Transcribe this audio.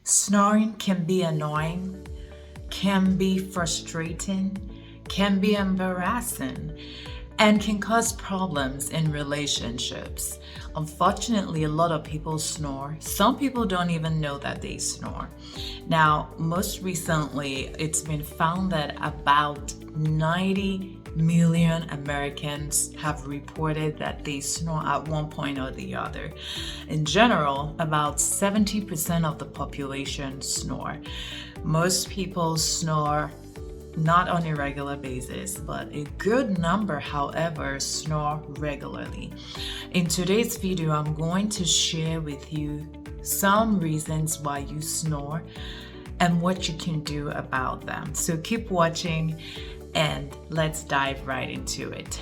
Snoring can be annoying, can be frustrating, can be embarrassing, and can cause problems in relationships. Unfortunately, a lot of people snore. Some people don't even know that they snore. Now, most recently, it's been found that about 90 million Americans have reported that they snore at one point or the other. In general, about 70% of the population snore. Most people snore not on a regular basis, but a good number, however, snore regularly. In today's video, I'm going to share with you some reasons why you snore and what you can do about them. So keep watching and let's dive right into it.